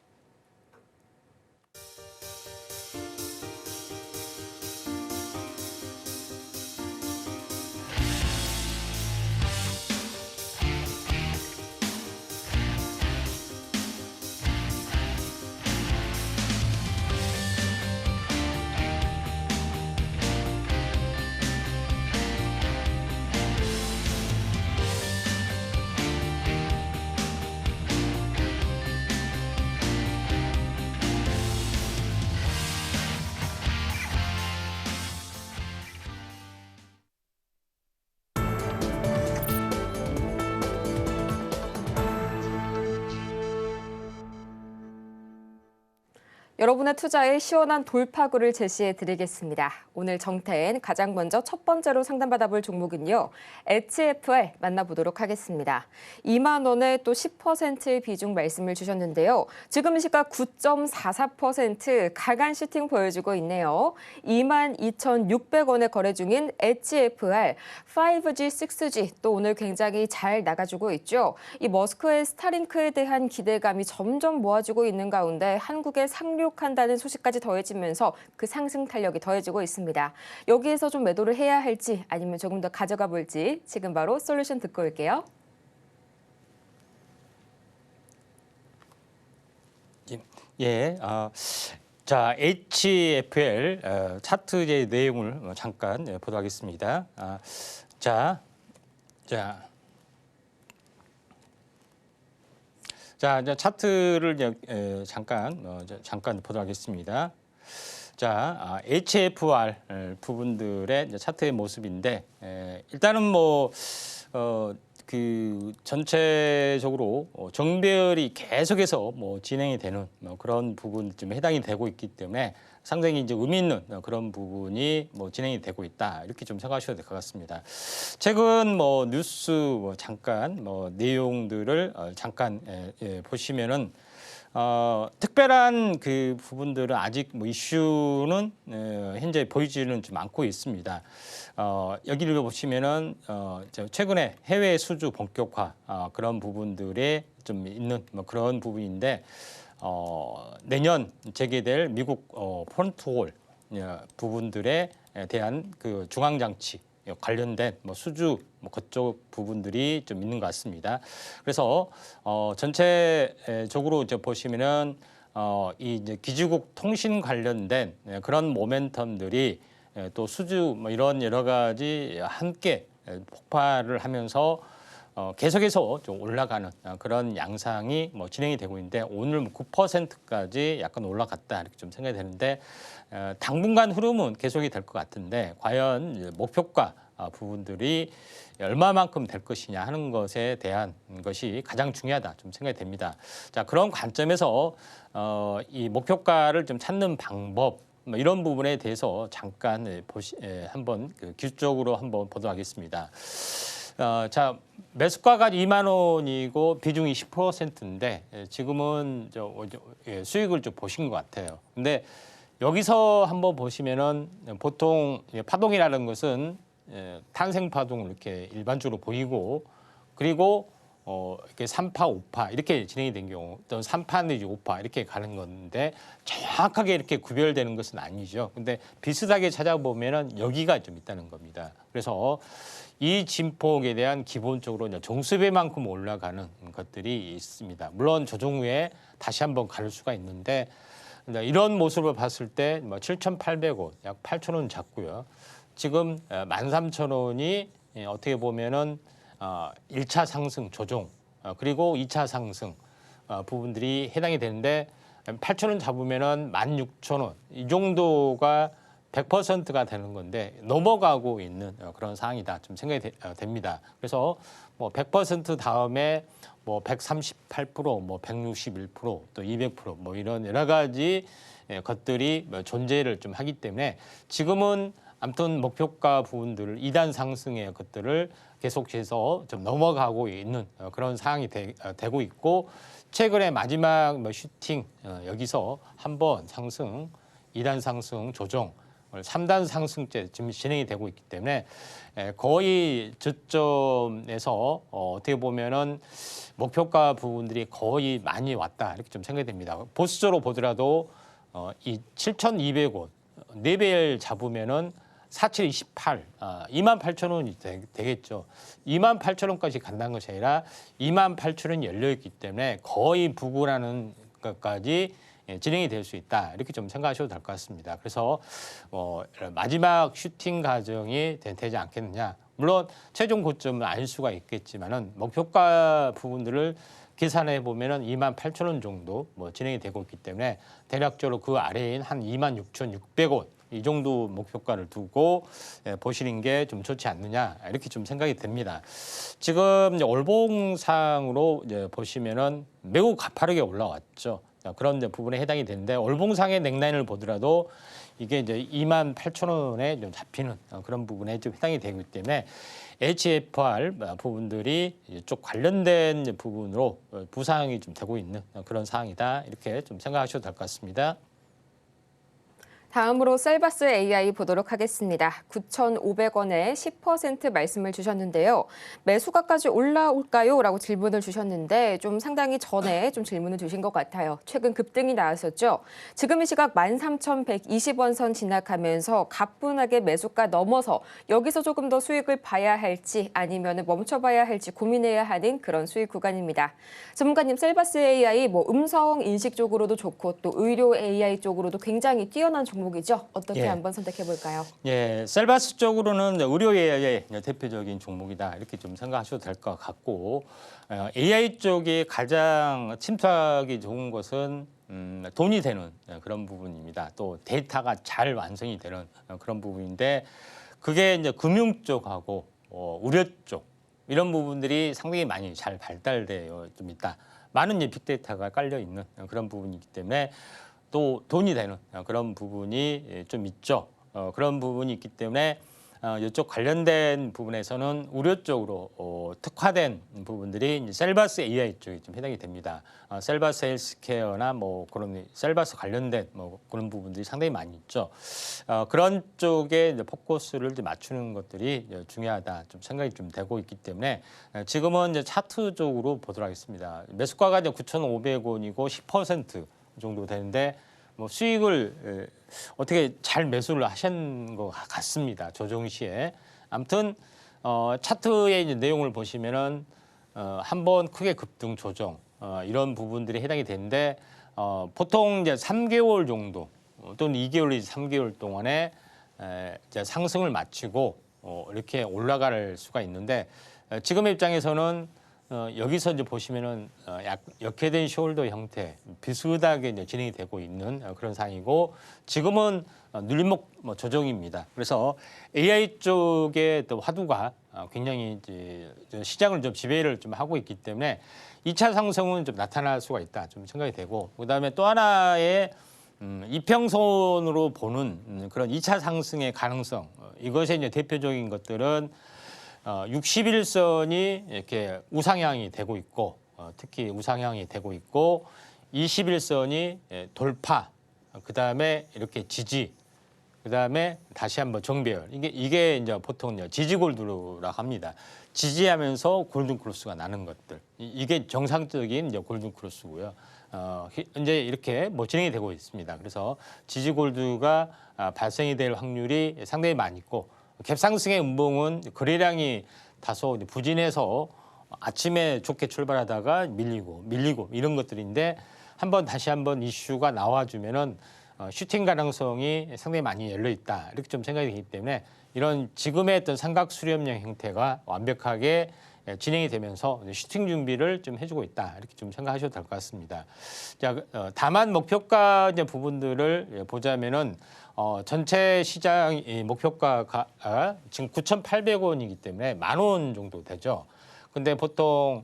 여러분의 투자에 시원한 돌파구를 제시해 드리겠습니다. 오늘 정태엔 가장 먼저 첫 번째로 상담받아볼 종목은요. HFR 만나보도록 하겠습니다. 2만 원에 또 10%의 비중 말씀을 주셨는데요. 지금 시각 9.44% 가간 슈팅 보여주고 있네요. 22,600원에 거래 중인 HFR 5G, 6G 또 오늘 굉장히 잘 나가주고 있죠. 이 머스크의 스타링크에 대한 기대감이 점점 모아지고 있는 가운데 한국의 상륙한다는 소식까지 더해지면서 그 상승 탄력이 더해지고 있습니다. 여기에서 좀 매도를 해야 할지 아니면 조금 더 가져가 볼지 지금 바로 솔루션 듣고 올게요. 예, 자, HFR 차트의 내용을 잠깐 보도록 하겠습니다. 자, 이제 차트를 잠깐 보도록 하겠습니다. 자, HFR 부분들의 이제 차트의 모습인데 일단은 뭐 그 전체적으로 정배열이 계속해서 뭐 진행이 되는 그런 부분 좀 해당이 되고 있기 때문에 상당히 이제 의미 있는 그런 부분이 뭐 진행이 되고 있다 이렇게 좀 생각하셔도 될 것 같습니다. 최근 뭐 뉴스 잠깐 뭐 내용들을 잠깐 보시면은 특별한 그 부분들은 아직 뭐 이슈는 현재 보이지는 좀 않고 있습니다. 여기를 보시면은 최근에 해외 수주 본격화 그런 부분들에 좀 있는 뭐 그런 부분인데 내년 재개될 미국 프론트홀 부분들에 대한 그 중앙장치 관련된 뭐 수주 뭐 그쪽 부분들이 좀 있는 것 같습니다. 그래서 전체적으로 이제 보시면은 이 이제 기지국 통신 관련된 그런 모멘텀들이 또 수주 뭐 이런 여러 가지 함께 폭발을 하면서 계속해서 좀 올라가는 그런 양상이 뭐 진행이 되고 있는데 오늘 9%까지 약간 올라갔다 이렇게 좀 생각이 되는데 당분간 흐름은 계속이 될 것 같은데 과연 목표가 부분들이 얼마만큼 될 것이냐 하는 것에 대한 것이 가장 중요하다 좀 생각이 됩니다. 자, 그런 관점에서 이 목표가를 좀 찾는 방법 뭐 이런 부분에 대해서 잠깐 한번 기술적으로 한번 보도록 하겠습니다. 자, 매수가가 2만 원이고 비중이 10%인데 지금은 수익을 좀 보신 것 같아요. 근데 여기서 한번 보시면은 보통 파동이라는 것은 탄생 파동을 이렇게 일반적으로 보이고 그리고 이렇게 3파, 5파 이렇게 진행이 된 경우 또는 3파 내지 5파 이렇게 가는 건데 정확하게 이렇게 구별되는 것은 아니죠. 근데 비슷하게 찾아보면은 여기가 좀 있다는 겁니다. 그래서 이 진폭에 대한 기본적으로 정수배만큼 올라가는 것들이 있습니다. 물론 조정 후에 다시 한번 갈 수가 있는데 이런 모습을 봤을 때 7,800원, 약 8,000원 잡고요. 지금 13,000원이 어떻게 보면은 1차 상승 조정 그리고 2차 상승 부분들이 해당이 되는데 8,000원 잡으면은 16,000원 이 정도가 100%가 되는 건데 넘어가고 있는 그런 상황이다 좀 생각이 됩니다. 그래서 뭐 100% 다음에 뭐 138%, 뭐 161%, 또 200%뭐 이런 여러 가지 것들이 존재를 좀 하기 때문에 지금은 아무튼 목표가 부분들을 2단 상승의 것들을 계속해서 좀 넘어가고 있는 그런 상황이 되고 있고 최근에 마지막 슈팅 여기서 한번 상승, 2단 상승 조정 3단 상승째 지금 진행이 되고 있기 때문에 거의 저점에서 어떻게 보면은 목표가 부분들이 거의 많이 왔다 이렇게 좀 생각이 됩니다. 보수적으로 보더라도 이 7,200원 4배를 잡으면은 4728, 28,000원이 되겠죠. 28,000원까지 간다는 것이 아니라 28,000원이 열려있기 때문에 거의 부근하는 것까지 진행이 될 수 있다. 이렇게 좀 생각하셔도 될 것 같습니다. 그래서 마지막 슈팅 과정이 되지 않겠느냐. 물론 최종 고점은 아닐 수가 있겠지만은 목표가 부분들을 계산해 보면은 28,000원 정도 뭐 진행이 되고 있기 때문에 대략적으로 그 아래인 한 26,600원 이 정도 목표가를 두고 보시는 게 좀 좋지 않느냐 이렇게 좀 생각이 됩니다. 지금 이제 월봉상으로 이제 보시면은 매우 가파르게 올라왔죠. 그런 부분에 해당이 되는데 월봉상의 넥라인을 보더라도 이게 이제 28,000원에 좀 잡히는 그런 부분에 좀 해당이 되기 때문에 HFR 부분들이 쪽 관련된 부분으로 부상이 좀 되고 있는 그런 상황이다 이렇게 좀 생각하셔도 될 것 같습니다. 다음으로 셀바스 AI 보도록 하겠습니다. 9,500원에 10% 말씀을 주셨는데요. 매수가까지 올라올까요? 라고 질문을 주셨는데 좀 상당히 전에 좀 질문을 주신 것 같아요. 최근 급등이 나왔었죠. 지금 이 시각 13,120원 선 진학하면서 가뿐하게 매수가 넘어서 여기서 조금 더 수익을 봐야 할지 아니면 멈춰봐야 할지 고민해야 하는 그런 수익 구간입니다. 전문가님, 셀바스 AI 뭐 음성 인식 쪽으로도 좋고 또 의료 AI 쪽으로도 굉장히 뛰어난 종목이죠. 어떻게 한번 선택해 볼까요? 예, 셀바스 쪽으로는 의료 AI의 대표적인 종목이다 이렇게 좀 생각하셔도 될 것 같고 AI 쪽이 가장 침투하기 좋은 것은 돈이 되는 그런 부분입니다. 또 데이터가 잘 완성이 되는 그런 부분인데 그게 이제 금융 쪽하고 의료 쪽 이런 부분들이 상당히 많이 잘 발달되어 좀 있다. 많은 빅데이터가 깔려 있는 그런 부분이기 때문에 또 돈이 되는 그런 부분이 좀 있죠. 그런 부분이 있기 때문에 이쪽 관련된 부분에서는 우려 쪽으로 특화된 부분들이 이제 셀바스 AI 쪽이 좀 해당이 됩니다. 셀바스 헬스케어나 뭐 그런 셀바스 관련된 뭐 그런 부분들이 상당히 많이 있죠. 그런 쪽에 이제 포커스를 이제 맞추는 것들이 이제 중요하다 좀 생각이 좀 되고 있기 때문에 지금은 이제 차트적으로 보도록 하겠습니다. 매수가가 이제 9,500원이고 10% 정도 되는데 뭐 수익을 어떻게 잘 매수를 하신 것 같습니다. 조정 시에. 아무튼 차트의 이제 내용을 보시면은 한번 크게 급등 조정 이런 부분들이 해당이 되는데 보통 이제 3개월 정도 또는 2개월 내지 3개월 동안에 이제 상승을 마치고 이렇게 올라갈 수가 있는데 지금의 입장에서는 여기서 이제 보시면은 역회된 숄더 형태 비슷하게 이제 진행이 되고 있는 그런 상황이고 지금은 눌림목 조정입니다. 그래서 AI 쪽의 또 화두가 굉장히 이제 시장을 좀 지배를 좀 하고 있기 때문에 2차 상승은 좀 나타날 수가 있다 좀 생각이 되고 그다음에 또 하나의 이평선으로 보는 그런 2차 상승의 가능성 이것의 이제 대표적인 것들은 60일선이 이렇게 우상향이 되고 있고 특히 우상향이 되고 있고 21선이 돌파 그다음에 이렇게 지지 그다음에 다시 한번 정배열 이게 이제 보통 지지 골드라 합니다. 지지하면서 골든 크로스가 나는 것들 이게 정상적인 이제 골든 크로스고요. 이제 이렇게 뭐 진행이 되고 있습니다. 그래서 지지 골드가 발생이 될 확률이 상당히 많이 있고 갭상승의 음봉은 거래량이 다소 부진해서 아침에 좋게 출발하다가 밀리고 이런 것들인데 다시 한번 이슈가 나와주면은 슈팅 가능성이 상당히 많이 열려 있다 이렇게 좀 생각이 되기 때문에 이런 지금의 어떤 삼각 수렴형 형태가 완벽하게 진행이 되면서 슈팅 준비를 좀 해주고 있다 이렇게 좀 생각하셔도 될 것 같습니다. 자, 다만 목표가 이제 부분들을 보자면은 전체 시장 목표가가 지금 9,800원이기 때문에 10,000원 정도 되죠. 근데 보통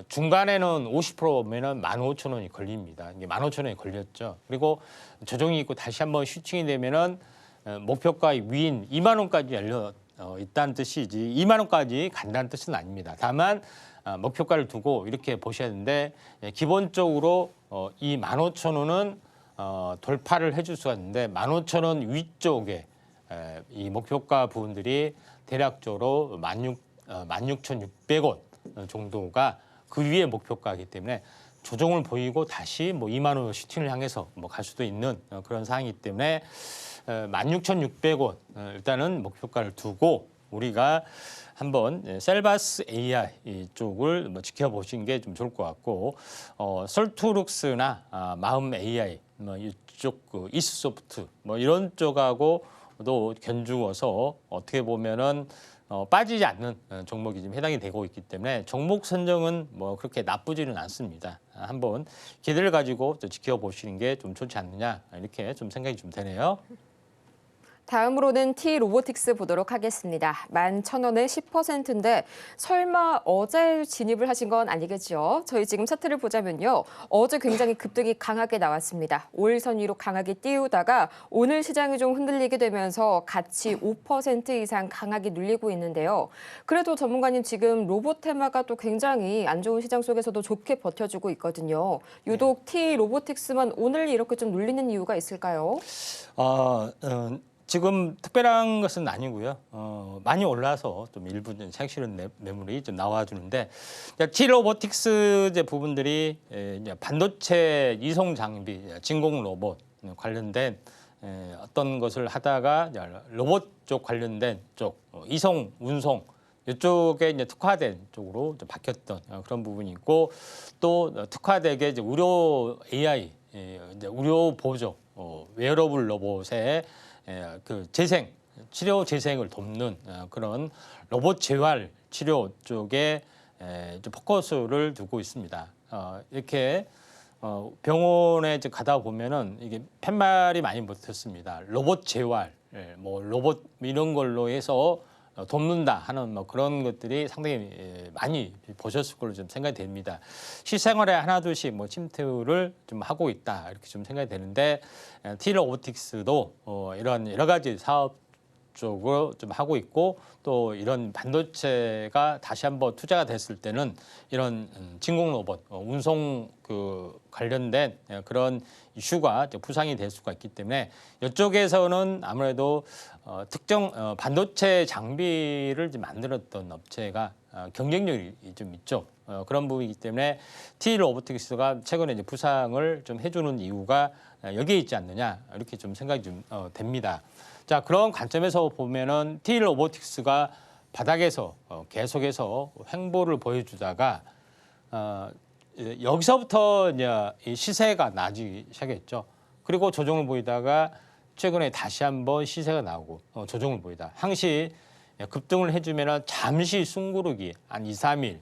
중간에는 50%면은 15,000원이 걸립니다. 이게 15,000원이 걸렸죠. 그리고 조정이 있고 다시 한번 슈팅이 되면은 목표가 위인 2만 원까지 열려 있다는 뜻이지 2만 원까지 간다는 뜻은 아닙니다. 다만 목표가를 두고 이렇게 보셔야 되는데 기본적으로 이 15,000원은 돌파를 해줄 수가 있는데 15,000원 위쪽에 이 목표가 부분들이 대략적으로 16,600원 정도가 그 위에 목표가이기 때문에 조정을 보이고 다시 뭐 2만 원 슈팅을 향해서 뭐 갈 수도 있는 그런 상황이기 때문에 16,600원 일단은 목표가를 두고 우리가 한번 셀바스 AI 쪽을 뭐 지켜보시는 게 좀 좋을 것 같고 솔투룩스나 마음 AI 뭐 이쪽 그 이스소프트 뭐 이런 쪽하고도 견주어서 어떻게 보면은 빠지지 않는 종목이 좀 해당이 되고 있기 때문에 종목 선정은 뭐 그렇게 나쁘지는 않습니다. 한번 기대를 가지고 또 지켜보시는 게 좀 좋지 않느냐 이렇게 좀 생각이 좀 되네요. 다음으로는 T-로보틱스 보도록 하겠습니다. 11,000원에 10%인데 설마 어제 진입을 하신 건 아니겠죠? 저희 지금 차트를 보자면요. 어제 굉장히 급등이 강하게 나왔습니다. 5일선 위로 강하게 띄우다가 오늘 시장이 좀 흔들리게 되면서 같이 5% 이상 강하게 눌리고 있는데요. 그래도 전문가님 지금 로봇 테마가 또 굉장히 안 좋은 시장 속에서도 좋게 버텨주고 있거든요. 유독 T-로보틱스만 오늘 이렇게 좀 눌리는 이유가 있을까요? 지금 특별한 것은 아니고요. 많이 올라서 좀 일부 색실은 매물이 좀 나와주는데 T-로보틱스 이제 부분들이 이제 반도체 이송 장비, 진공 로봇 관련된 어떤 것을 하다가 로봇 쪽 관련된 쪽 이송, 운송 이쪽에 이제 특화된 쪽으로 좀 바뀌었던 그런 부분이 있고 또 특화되게 이제 의료 AI, 이제 의료 보조, 웨어러블 로봇의 그 치료 재생을 돕는 그런 로봇 재활 치료 쪽에 포커스를 두고 있습니다. 이렇게 병원에 이제 가다 보면은 이게 팻말이 많이 붙었습니다. 로봇 재활, 뭐 로봇 이런 걸로 해서 돕는다 하는 뭐 그런 것들이 상당히 많이 보셨을 걸로 좀 생각이 됩니다. 실생활에 하나둘씩 뭐 침투를 좀 하고 있다 이렇게 좀 생각이 되는데 TL로보틱스도 이런 여러 가지 사업 쪽으로 좀 하고 있고 또 이런 반도체가 다시 한번 투자가 됐을 때는 이런 진공 로봇, 운송 그 관련된 그런 이슈가 부상이 될 수가 있기 때문에 이쪽에서는 아무래도 특정 반도체 장비를 만들었던 업체가 경쟁력이 좀 있죠. 그런 부분이기 때문에 TL로보틱스가 최근에 이제 부상을 좀 해주는 이유가 여기에 있지 않느냐 이렇게 좀 생각이 좀 됩니다. 자, 그런 관점에서 보면은 TL로보틱스가 바닥에서 계속해서 횡보를 보여주다가 여기서부터 이제 이 시세가 나기 시작했죠. 그리고 조정을 보이다가 최근에 다시 한번 시세가 나오고 조정을 보이다. 항시 급등을 해주면은 잠시 숨고르기 한 2, 3일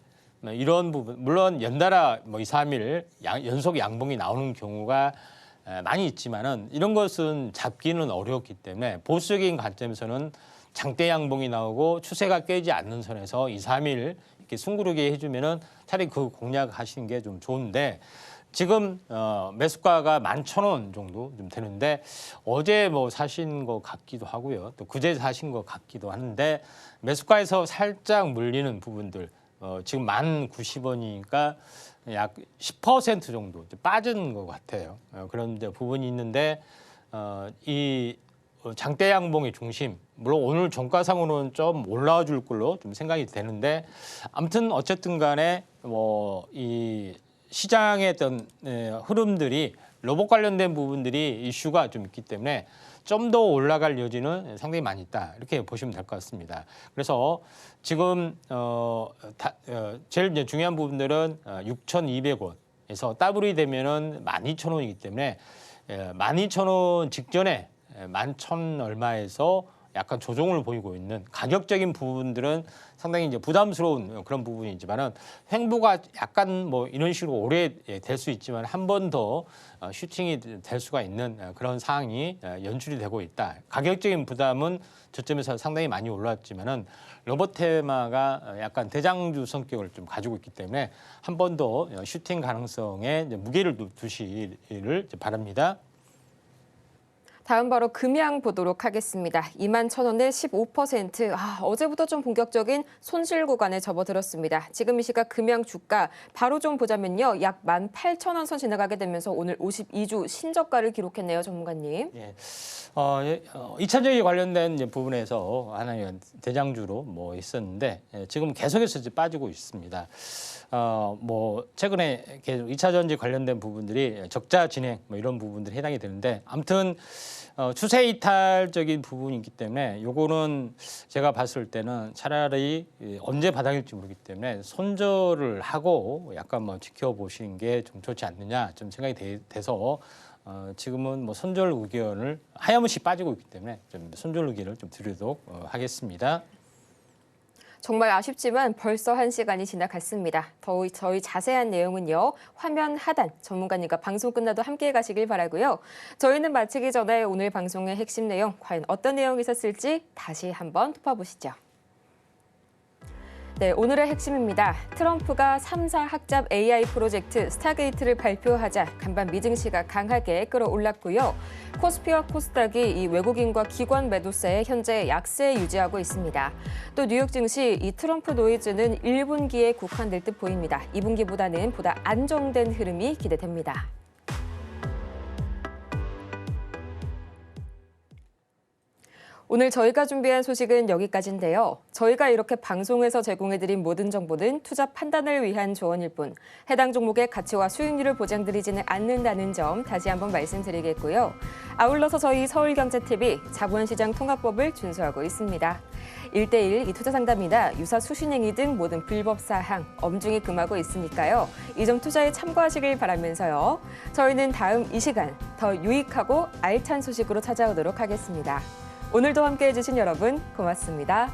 이런 부분 물론 연달아 뭐 2, 3일 연속 양봉이 나오는 경우가 많이 있지만은 이런 것은 잡기는 어렵기 때문에 보수적인 관점에서는 장대 양봉이 나오고 추세가 깨지 않는 선에서 2, 3일 이렇게 숨고르게 해주면은 차라리 그 공략하시는 게 좀 좋은데 지금 매수가가 11,000원 정도 좀 되는데 어제 뭐 사신 것 같기도 하고요. 또 그제 사신 것 같기도 하는데 매수가에서 살짝 물리는 부분들 지금 1090원이니까 약 10% 정도 빠진 것 같아요. 그런 부분이 있는데 이 장대 양봉의 중심, 물론 오늘 종가상으로는 좀 올라와 줄 걸로 좀 생각이 되는데 아무튼 어쨌든 간에 뭐 이 시장의 어떤 흐름들이 로봇 관련된 부분들이 이슈가 좀 있기 때문에 좀 더 올라갈 여지는 상당히 많이 있다 이렇게 보시면 될 것 같습니다. 그래서 지금 제일 이제 중요한 부분들은 6,200원에서 더블이 되면은 12,000원이기 때문에 12,000원 직전에 11,000 얼마에서 약간 조정을 보이고 있는 가격적인 부분들은 상당히 이제 부담스러운 그런 부분이지만은 횡보가 약간 뭐 이런 식으로 오래 될 수 있지만 한 번 더 슈팅이 될 수가 있는 그런 상황이 연출이 되고 있다. 가격적인 부담은 저점에서 상당히 많이 올랐지만은 로봇 테마가 약간 대장주 성격을 좀 가지고 있기 때문에 한 번 더 슈팅 가능성에 무게를 두시기를 바랍니다. 다음 바로 금양 보도록 하겠습니다. 21,000원에 15%. 어제부터 좀 본격적인 손실 구간에 접어들었습니다. 지금 이 시각 금양 주가 바로 좀 보자면요. 약 18,000원 선 지나가게 되면서 오늘 52주 신저가를 기록했네요, 전문가님. 예. 2차전지 관련된 이제 부분에서 하나의 대장주로 뭐 있었는데 지금 계속해서 이제 빠지고 있습니다. 뭐 최근에 계속 2차전지 관련된 부분들이 적자 진행 뭐 이런 부분들이 해당이 되는데 아무튼 추세 이탈적인 부분이기 때문에 요거는 제가 봤을 때는 차라리 언제 바닥일지 모르기 때문에 손절을 하고 약간 뭐 지켜보시는 게 좀 좋지 않느냐 좀 생각이 돼서 지금은 뭐 손절 의견을 하염없이 빠지고 있기 때문에 좀 손절 의견을 좀 드리도록 하겠습니다. 정말 아쉽지만 벌써 1시간이 지나갔습니다. 저희 자세한 내용은요. 화면 하단 전문가님과 방송 끝나도 함께 가시길 바라고요. 저희는 마치기 전에 오늘 방송의 핵심 내용 과연 어떤 내용이 있었을지 다시 한번 짚어보시죠. 네, 오늘의 핵심입니다. 트럼프가 3사 학잡 AI 프로젝트 스타게이트를 발표하자 간밤 미증시가 강하게 끌어올랐고요. 코스피와 코스닥이 이 외국인과 기관 매도세에 현재 약세 유지하고 있습니다. 또 뉴욕 증시 이 트럼프 노이즈는 1분기에 국한될 듯 보입니다. 2분기보다는 보다 안정된 흐름이 기대됩니다. 오늘 저희가 준비한 소식은 여기까지인데요. 저희가 이렇게 방송에서 제공해드린 모든 정보는 투자 판단을 위한 조언일 뿐 해당 종목의 가치와 수익률을 보장드리지는 않는다는 점 다시 한번 말씀드리겠고요. 아울러서 저희 서울경제TV 자본시장 통합법을 준수하고 있습니다. 1:1 이 투자 상담이나 유사 수신행위 등 모든 불법 사항 엄중히 금하고 있으니까요. 이 점 투자에 참고하시길 바라면서요. 저희는 다음 이 시간 더 유익하고 알찬 소식으로 찾아오도록 하겠습니다. 오늘도 함께해 주신 여러분 고맙습니다.